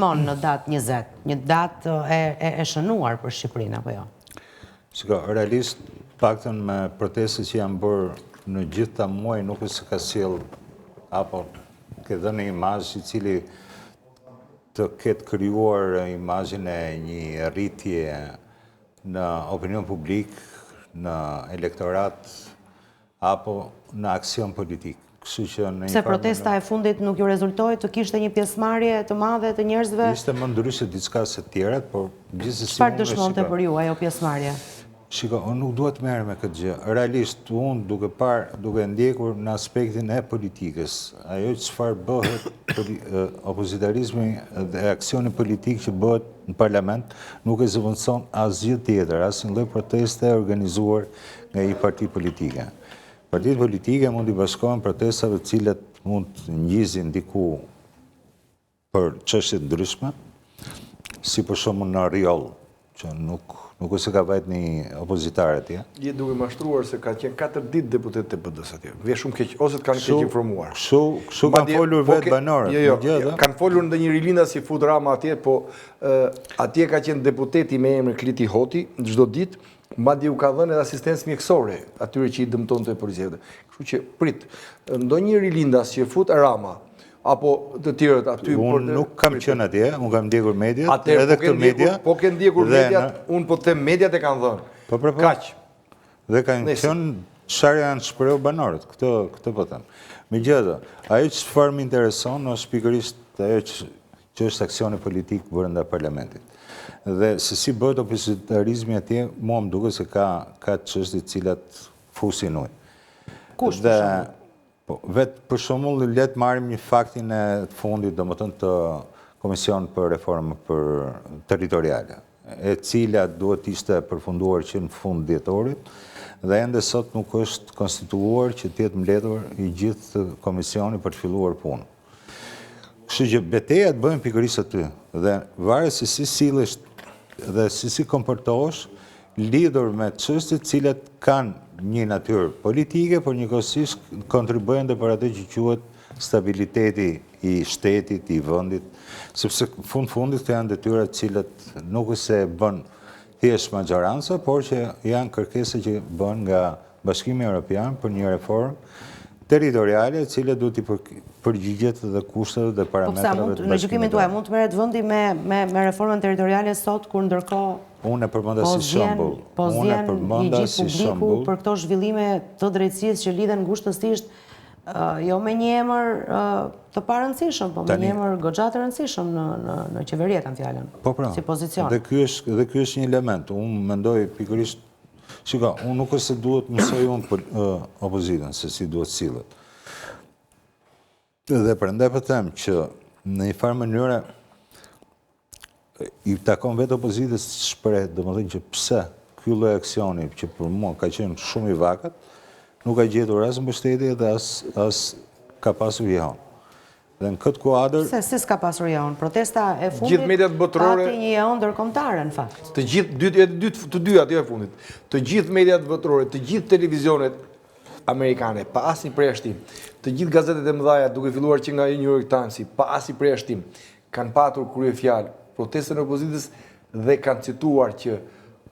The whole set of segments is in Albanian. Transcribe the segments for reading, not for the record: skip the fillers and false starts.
Në datë 20, një datë e shënuar për Shqipërinë, apo jo? Shiko, realisht, paktën me protestet që janë bërë në gjithë ta muaj, nuk se ka sjell apo ke dhënë një imazh i cili të ketë krijuar imazhin e një rritje në opinion publik, në elektorat apo në aksion politik. Se protesta e fundit nuk ju rezultoi të kishte një pjesëmarrje të madhe të njerëzve? Ishte më ndryshe diçka se tjerat, por gjithsesi çfarë dëshmonte për ju ajo pjesëmarrje? Shiko, unë nuk duhet merrem me këtë gjë. Realisht, unë duke ndjekur në aspektin e politikës, ajo çfarë bëhet opozitarizmi dhe aksioni politik që bëhet në parlament, nuk e zëvendëson asgjë tjetër, asnjë lloj proteste organizuar nga një parti politike. Partitë politike mund t'i bashkohen protestave të cilat mund të ngjizin diku për çështje të ndryshme, si për shembull në Rioll, që nuk ose ka vajt një opozitar atje. Je duke mashtruar se ka qenë 4 ditë deputet të PD-s atje. Vje shumë keq, ose të kanë keq informuar. Kështu kanë folur vetë banorët. Jo, kanë folur në një rilinda si fut Rama atje, po atje ka qenë deputeti me emrin Kliti Hoti çdo ditë. Madje u ka dhënë edhe asistencë mjekësore atyre që i dëmtonte policisë. Kështu që prit, ndonjë rilindas që fut Rama apo të tjerët aty. Unë nuk kam qenë atje, unë kam ndjekur mediat, edhe këtë media. Po ke ndjekur mediat, unë po them mediat e kanë dhënë. Kaq. Dhe kanë qenë çfarë janë shprehur banorët, këtë po them. Megjithatë, ajo çfarë më intereson është pikërisht ajo që është aksioni politik brenda parlamentit. Dhe se si bëhet opozitarizmi atje, mua më duket se ka çështje të cilat fusin ujë. Kush për shembull? Vetë për shembull le të marrim një faktin e fundit, domethënë të Komisionit për Reformë Territoriale, e cila duhet ishte përfunduar që në fund dhjetorit, dhe ende sot nuk është konstituuar që të jetë mbledhur i gjithë komisioni për të filluar punë. Kështu që betejat bëhen pikërisht aty, dhe varet se si sillesh dhe si komportohesh lidhur me çështjet të cilat kanë një natyrë politike, por njëkohësisht kontribuojnë për atë që quhet stabiliteti i shtetit, i vendit, sepse fundit këto janë detyra të cilat nuk se bën thjesht maxhoranca, por që janë kërkesa që bën nga Bashkimi Evropian për një reformë territoriale, e cila duhet i përgjigjet dhe kushteve dhe parametrave të Në gjykimin tuaj, mund të merret vendi me reformën territoriale sot, kur ndërkohë unë e përmenda si shembull. Po zjen i gjithë publiku për këto zhvillime të drejtësisë që lidhen ngushëtësisht jo me një emër të parëndësishëm, po me një emër goxha të rëndësishëm në qeveri e kam fjalën. Po pra. Si pozicion. Dhe ky është një element. Unë mendoj pikërisht. Shiko, unë nuk është se duhet mësoj unë për opozitën, se si duhet sillet. Dhe prandaj po them që në një farë mënyre i takon vetë opozitës shpreh, domethënë që pse ky lloj aksioni që për mua ka qenë shumë i vakat, nuk ka gjetur as mbështetje dhe as ka pasur jehon. Dhe në këtë kuadër... Si s'ka pasur jehon? Protesta e fundit pati një jehon ndërkombëtare, në fakt. Të dy aty e fundit. Të gjithë mediat botërore, të gjithë televizionet amerikane, pa asnjë përjashtim, të gjithë gazetet e mëdha, duke filluar që nga New York Times, pa asnjë përjashtim, kanë patur kryefjalë protestën e opozitës dhe kanë cituar që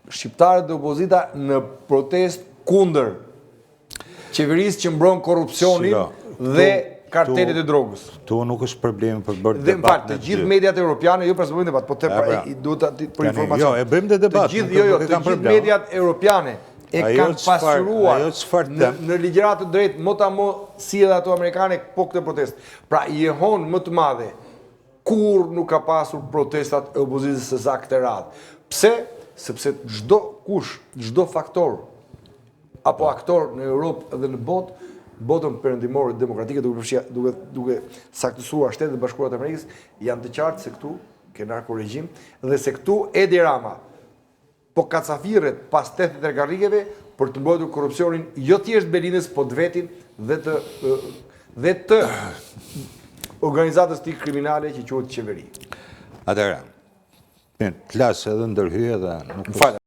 shqiptarët dhe opozita në protestë kundër qeverisë që mbron korrupsionin dhe kartelet e drogës. Tu nuk është problemi për bërë debat. Dhe më falë, të gjithë mediat europiane, jo për së bëjmë debat, po të duhet për informacion. Jo, e bëjmë dhe debat. Të gjithë mediat europiane e kanë pasuruar në ligjërat të drejtë, mo si edhe ato amerikane, po këtë protest. Pra, jehon më të madhe, kur nuk ka pasur protestat e opozitës së këtë radhë. Pse? Sepse çdo kush, çdo faktor, apo aktor në Europë dhe në botë, botën perëndimore demokratike duke saktësuar Shtetet e Bashkuara të Amerikës, janë të qartë se këtu ke narkoregjim dhe se këtu Edi Rama po kacafirret pas 83 karrikeve për të mbrojtur korrupsionin jo thjesht Belinës, po të vetin dhe të organizatës tij kriminale që quhet qeveri. Atëherë, të lasë edhe ndërhyje dhe nuk